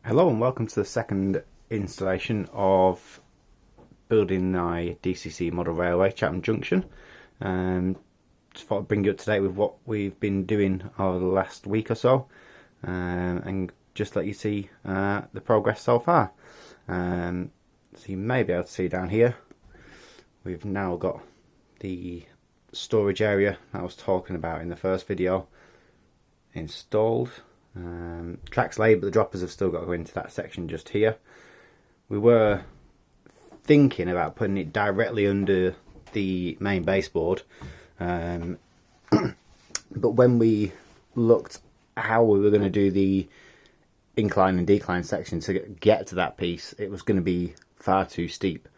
Hello and welcome to the second installation of building my DCC model railway, Chatham Junction. Just thought I'd bring you up to date with what we've been doing over the last week or so, and just let you see the progress so far. So you may be able to see down here, we've now got the storage area that I was talking about in the first video installed. Tracks laid, but the droppers have still got to go into that section just here. We were thinking about putting it directly under the main baseboard, but when we looked how we were going to do the incline and decline section to get to that piece, it was going to be far too steep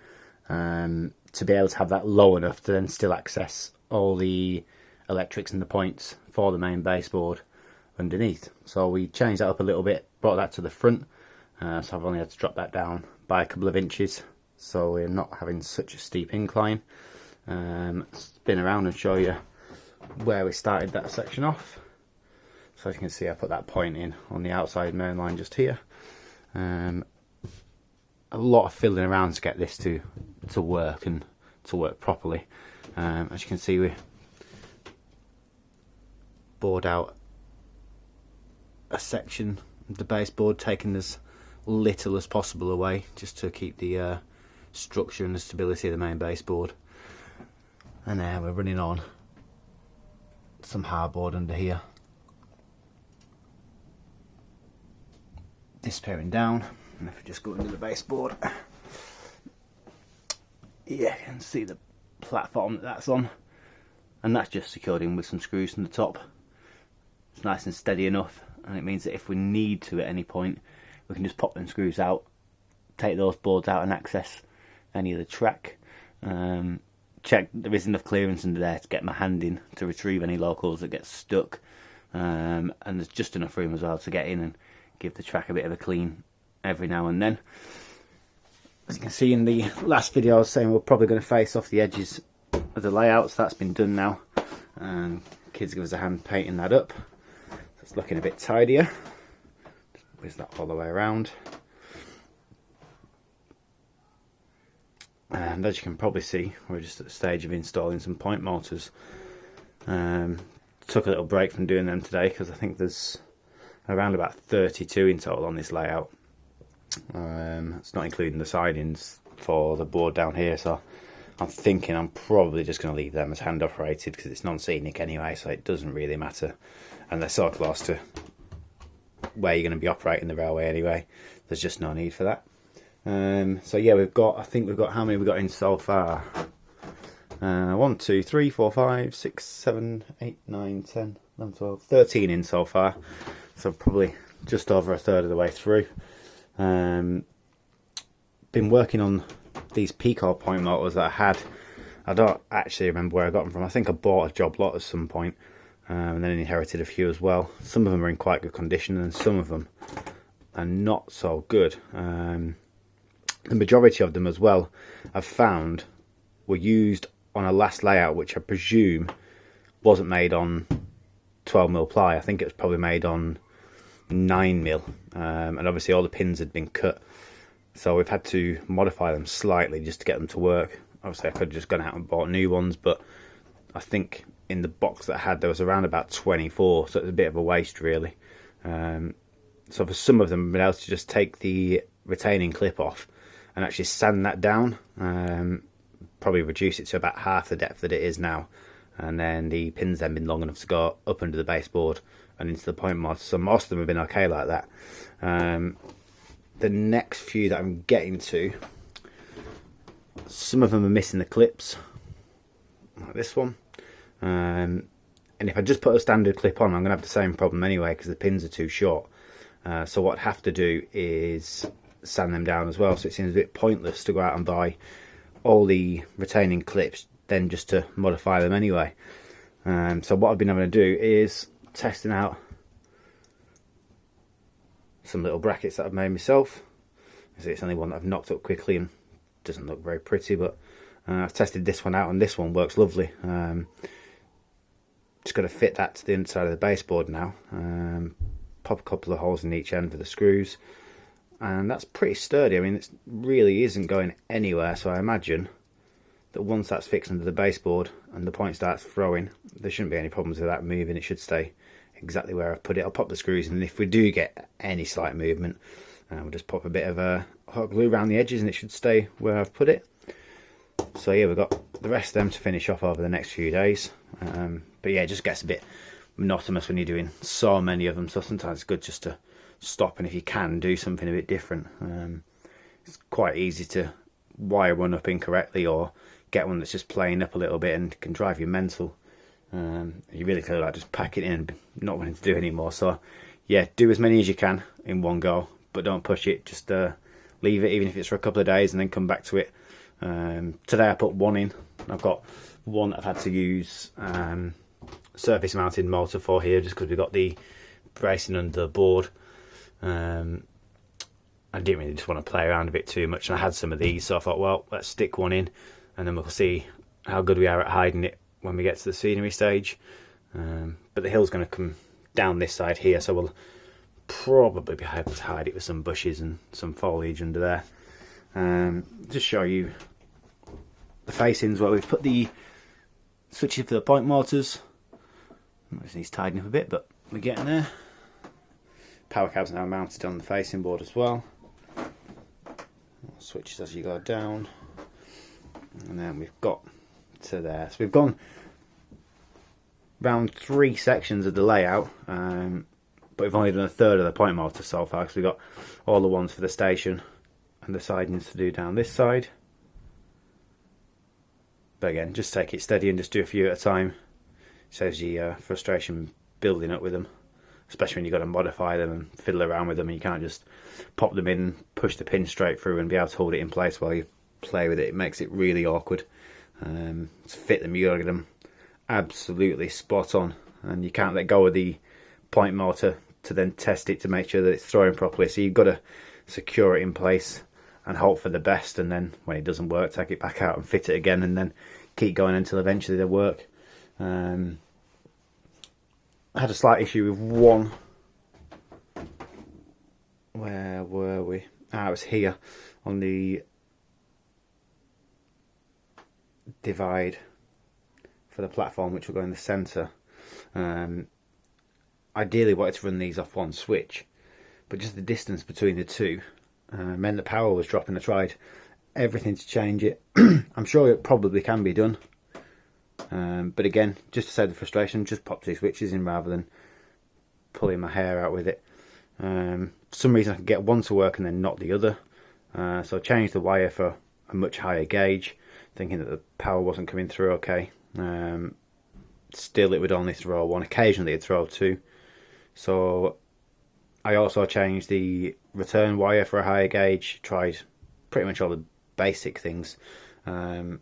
to be able to have that low enough to then still access all the electrics and the points for the main baseboard underneath. So we changed that up a little bit, brought that to the front, so I've only had to drop that down by a couple of inches so we're not having such a steep incline. Spin around and show you where we started that section off. So as you can see, I put that point in on the outside main line just here. A lot of fiddling around to get this to work and to work properly. As you can see, we bored out a section of the baseboard, taking as little as possible away just to keep the structure and the stability of the main baseboard. And now we're running on some hardboard under here, disappearing down. And if we just go under the baseboard, yeah, you can see the platform that's on, and that's just secured in with some screws from the top. It's nice and steady enough, and it means that if we need to at any point, we can just pop them screws out, take those boards out and access any of the track. Check there is enough clearance under there to get my hand in to retrieve any locals that get stuck, and there's just enough room as well to get in and give the track a bit of a clean every now and then. As you can see in the last video, I was saying we're probably going to face off the edges of the layout, so that's been done now, and kids give us a hand painting that up. It's looking a bit tidier. Just whiz that all the way around. And as you can probably see, we're just at the stage of installing some point motors. Took a little break from doing them today because I think there's around about 32 in total on this layout. It's not including the sidings for the board down here, so I'm thinking I'm probably just going to leave them as hand operated because it's non-scenic anyway, so it doesn't really matter, and they're so close to where you're going to be operating the railway anyway. There's just no need for that. So yeah, I think we've got how many we've got in so far? 1, 2, 3, 4, 5, 6, 7, 8, 9, 10, 11, 12, 13 in so far. So probably just over a third of the way through. Been working on these Pico point motors that I had. I don't actually remember where I got them from. I think I bought a job lot at some point, and then inherited a few as well. Some of them are in quite good condition and some of them are not so good. The majority of them as well, I've found, were used on a last layout which I presume wasn't made on 12mm ply. I think it was probably made on 9mm, and obviously all the pins had been cut, so we've had to modify them slightly just to get them to work. Obviously I could have just gone out and bought new ones, but I think in the box that I had there was around about 24, so it's a bit of a waste really. So for some of them I've been able to just take the retaining clip off and actually sand that down, probably reduce it to about half the depth that it is now, and then the pins then been long enough to go up under the baseboard and into the point motor, so most of them have been okay like that. The next few that I'm getting to, some of them are missing the clips, like this one, and if I just put a standard clip on, I'm going to have the same problem anyway because the pins are too short. So what I'd have to do is sand them down as well, so it seems a bit pointless to go out and buy all the retaining clips then just to modify them anyway. So what I've been having to do is testing out some little brackets that I've made myself. It's only one that I've knocked up quickly and doesn't look very pretty, but I've tested this one out and this one works lovely. Just got to fit that to the inside of the baseboard now. Pop a couple of holes in each end for the screws, and that's pretty sturdy. I mean, it really isn't going anywhere, so I imagine that once that's fixed under the baseboard and the point starts throwing, there shouldn't be any problems with that moving. It should stay exactly where I've put it. I'll pop the screws in, and if we do get any slight movement, we'll just pop a bit of hot glue around the edges and it should stay where I've put it. So yeah, we've got the rest of them to finish off over the next few days. But yeah, it just gets a bit monotonous when you're doing so many of them, so sometimes it's good just to stop, and if you can, do something a bit different. It's quite easy to wire one up incorrectly or get one that's just playing up a little bit and can drive you mental. You really feel like just pack it in and not wanting to do anymore. So yeah, do as many as you can in one go, but don't push it. Just leave it, even if it's for a couple of days, and then come back to it. Today I put one in. I've got one I've had to use surface mounted motor for here, just because we've got the bracing under the board. I didn't really just want to play around a bit too much, and I had some of these, so I thought, well, let's stick one in and then we'll see how good we are at hiding it when we get to the scenery stage. But the hill's going to come down this side here, so we'll probably be able to hide it with some bushes and some foliage under there. Just show you the facings where we've put the switches for the point motors. This needs tidying up a bit, but we're getting there. Power cab's now mounted on the facing board as well. Switches as you go down, and then we've got to there. So we've gone round 3 sections of the layout, but we've only done a third of the point motor so far, because we've got all the ones for the station and the sidings to do down this side. But again, just take it steady and just do a few at a time. Saves you frustration building up with them, especially when you've got to modify them and fiddle around with them, and you can't just pop them in, push the pin straight through and be able to hold it in place while you play with it. It makes it really awkward. To fit them, you got to get them absolutely spot on, and you can't let go of the point motor to then test it to make sure that it's throwing properly. So you've got to secure it in place and hope for the best, and then when it doesn't work, take it back out and fit it again, and then keep going until eventually they work. I had a slight issue with one. Where were we? It was here on the divide for the platform, which will go in the centre. Ideally wanted to run these off one switch, but just the distance between the two meant the power was dropping. I tried everything to change it. I'm sure it probably can be done, but again, just to save the frustration, just pop 2 switches in rather than pulling my hair out with it. For some reason I could get one to work and then not the other, so I changed the wire for a much higher gauge, thinking that the power wasn't coming through okay. Still it would only throw one, occasionally it'd throw 2. So I also changed the return wire for a higher gauge, tried pretty much all the basic things, and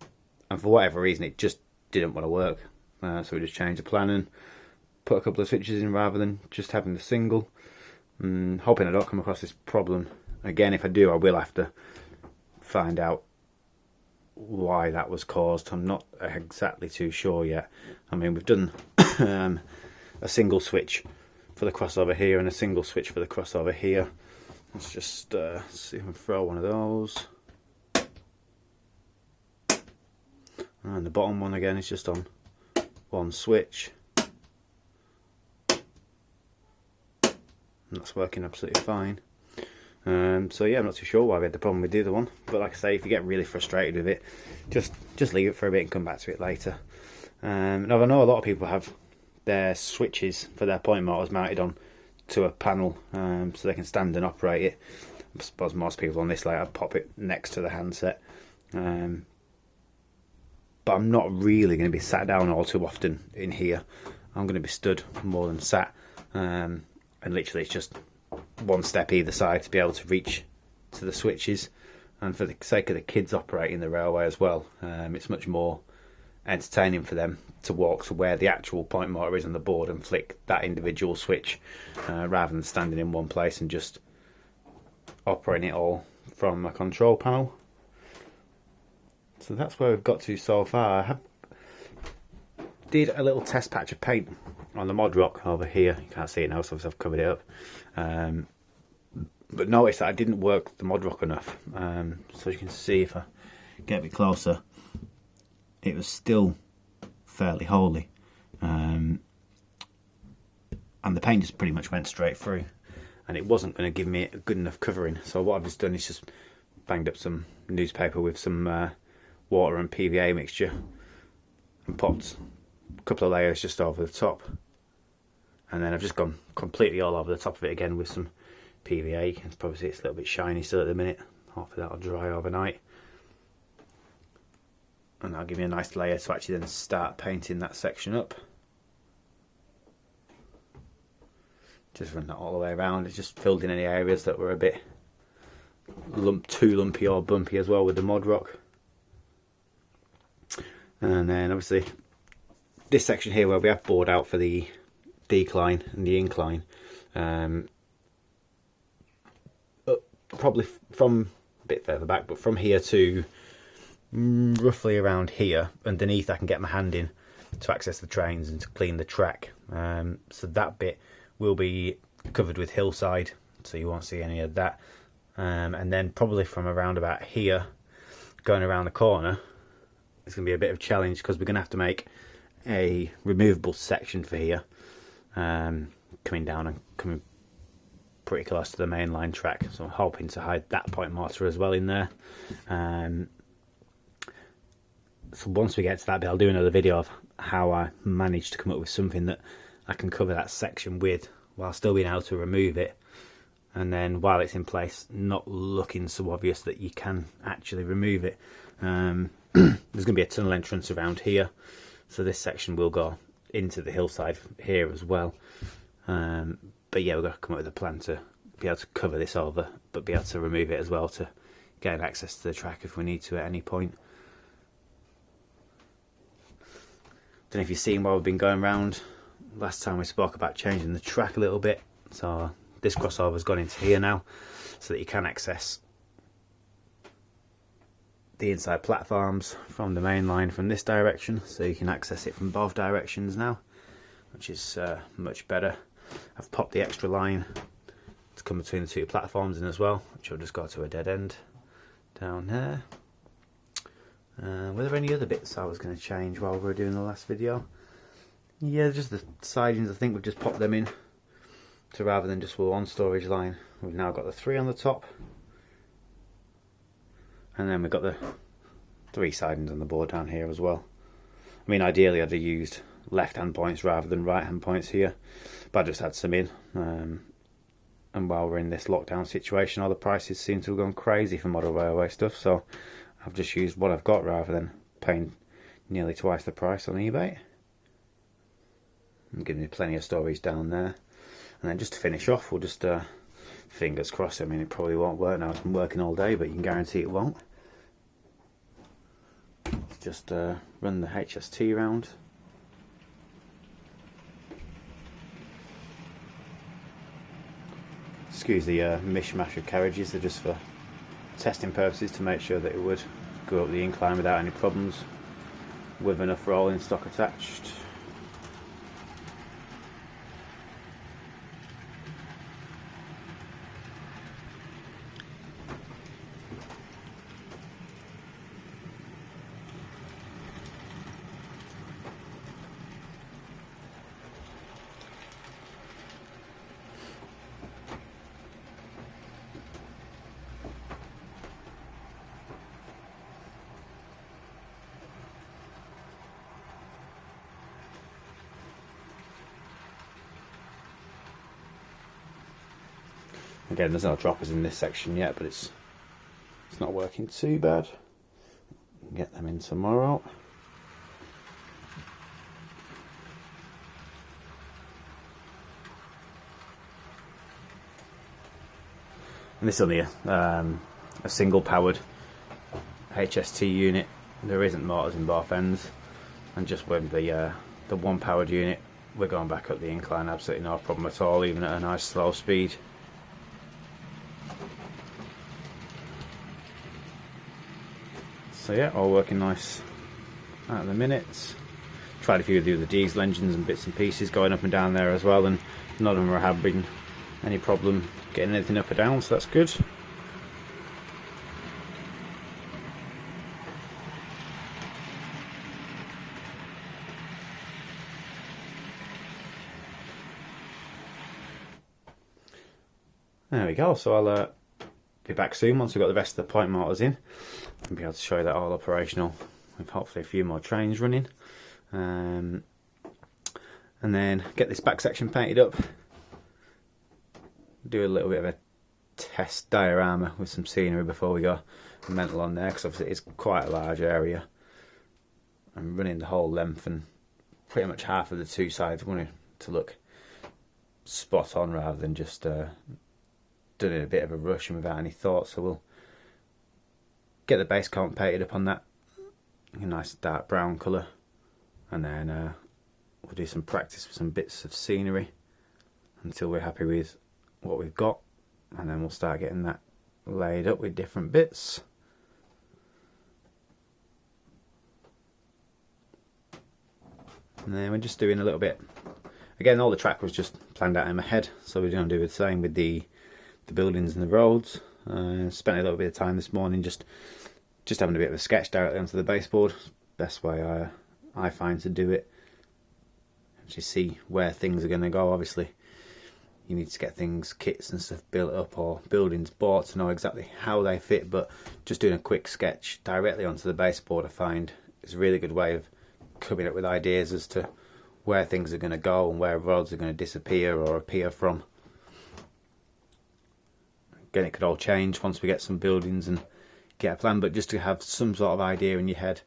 for whatever reason it just didn't want to work. So we just changed the plan and put a couple of switches in rather than just having the single. Hoping I don't come across this problem again. If I do, I will have to find out why that was caused. I'm not exactly too sure yet. I mean, we've done a single switch for the crossover here and a single switch for the crossover here. Let's just see if I can throw one of those. And the bottom one again is just on one switch. And that's working absolutely fine. So yeah, I'm not too sure why we had the problem with the other one, but like I say, if you get really frustrated with it, just leave it for a bit and come back to it later. Now I know a lot of people have their switches for their point motors mounted on to a panel, so they can stand and operate it. I suppose most people on this layout pop it next to the handset, but I'm not really going to be sat down all too often in here. I'm going to be stood more than sat, and literally it's just one step either side to be able to reach to the switches. And for the sake of the kids operating the railway as well, it's much more entertaining for them to walk to where the actual point motor is on the board and flick that individual switch, rather than standing in one place and just operating it all from a control panel. So that's where we've got to so far. Did a little test patch of paint on the mod rock over here. You can't see it now, so I've covered it up. but notice that I didn't work the mod rock enough. So you can see if I get a bit closer, it was still fairly holy, and the paint just pretty much went straight through, and it wasn't going to give me a good enough covering. So what I've just done is just banged up some newspaper with some water and PVA mixture and popped a couple of layers just over the top, and then I've just gone completely all over the top of it again with some PVA. You can probably see it's a little bit shiny still at the minute. Hopefully that'll dry overnight, and that'll give me a nice layer to actually then start painting that section up. Just run that all the way around. It just filled in any areas that were a bit too lumpy or bumpy as well with the mod rock. And then obviously this section here where we have bored out for the decline and the incline, probably from a bit further back, but from here to roughly around here underneath, I can get my hand in to access the trains and to clean the track. So that bit will be covered with hillside, so you won't see any of that. And then probably from around about here going around the corner, it's going to be a bit of a challenge because we're going to have to make a removable section for here, coming down and coming pretty close to the mainline track. So I'm hoping to hide that point mortar as well in there. So once we get to that bit, I'll do another video of how I managed to come up with something that I can cover that section with while still being able to remove it, and then while it's in place not looking so obvious that you can actually remove it. There's going to be a tunnel entrance around here, so this section will go into the hillside here as well. But yeah, we've got to come up with a plan to be able to cover this over, but be able to remove it as well to gain access to the track if we need to at any point. Don't know if you've seen while we've been going around. Last time we spoke about changing the track a little bit, so this crossover's gone into here now, so that you can access the inside platforms from the main line from this direction, so you can access it from both directions now, which is much better. I've popped the extra line to come between the two platforms in as well, which will just go to a dead end down there. Were there any other bits I was going to change while we were doing the last video? Yeah, just the sidings. I think we've just popped them in, so rather than just one storage line, we've now got the 3 on the top, and then we've got the 3 sidings on the board down here as well. I mean, ideally I'd have used left hand points rather than right hand points here, but I just had some in, and while we're in this lockdown situation, all the prices seem to have gone crazy for model railway stuff, so I've just used what I've got rather than paying nearly twice the price on eBay. I'm giving you plenty of storage down there. And then just to finish off, we'll just fingers crossed. I mean, it probably won't work now. It's been working all day, but you can guarantee it won't. Just run the HST round. Excuse the mishmash of carriages. They're just for testing purposes to make sure that it would go up the incline without any problems, with enough rolling stock attached. Again, there's no droppers in this section yet, but it's not working too bad. Get them in tomorrow. And this is only a single powered HST unit. There isn't motors in both ends, and just with the one powered unit, we're going back up the incline absolutely no problem at all, even at a nice slow speed. So yeah, all working nice at the minute. Tried a few of the other diesel engines and bits and pieces going up and down there as well, and none of them are having any problem getting anything up or down, so that's good. There we go, so I'll be back soon once we've got the rest of the point mortars in and be able to show you that all operational with hopefully a few more trains running, and then get this back section painted up, do a little bit of a test diorama with some scenery before we go mental on there, because obviously it's quite a large area. I'm running the whole length and pretty much half of the two sides wanting to look spot on rather than just done in a bit of a rush and without any thought. So we'll get the base coat painted up on that, a nice dark brown colour, and then we'll do some practice with some bits of scenery until we're happy with what we've got, and then we'll start getting that laid up with different bits. And then we're just doing a little bit, again all the track was just planned out in my head, so we're going to do the same with the buildings and the roads. Spent a little bit of time this morning just having a bit of a sketch directly onto the baseboard. Best way I find to do it. Actually see where things are going to go. Obviously you need to get things, kits and stuff built up or buildings bought to know exactly how they fit, but just doing a quick sketch directly onto the baseboard I find is a really good way of coming up with ideas as to where things are going to go and where roads are going to disappear or appear from. Again, it could all change once we get some buildings and get a plan, but just to have some sort of idea in your head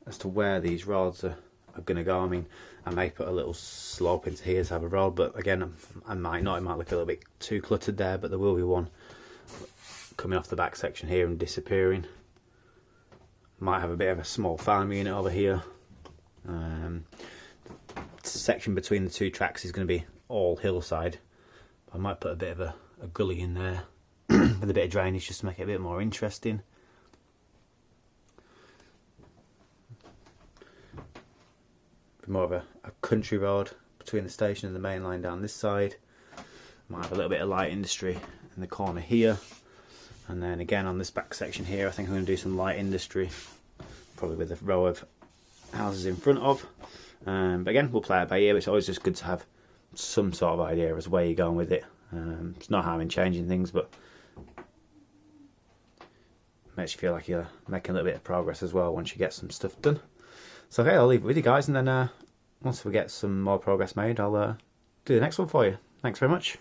as to where these roads are going to go. I mean, I may put a little slope into here to have a road, but again, I might not. It might look a little bit too cluttered there, but there will be one coming off the back section here and disappearing. Might have a bit of a small farm unit over here. Section between the two tracks is going to be all hillside. I might put a bit of a gully in there with a bit of drainage just to make it a bit more interesting. More of a country road between the station and the main line down this side. Might have a little bit of light industry in the corner here, and then again on this back section here I think I'm going to do some light industry, probably with a row of houses in front of. But again, we'll play it by ear. It's always just good to have some sort of idea as to where you're going with it. It's not harm in changing things, but makes you feel like you're making a little bit of progress as well once you get some stuff done. So okay, I'll leave it with you guys, and then once we get some more progress made, I'll do the next one for you. Thanks very much.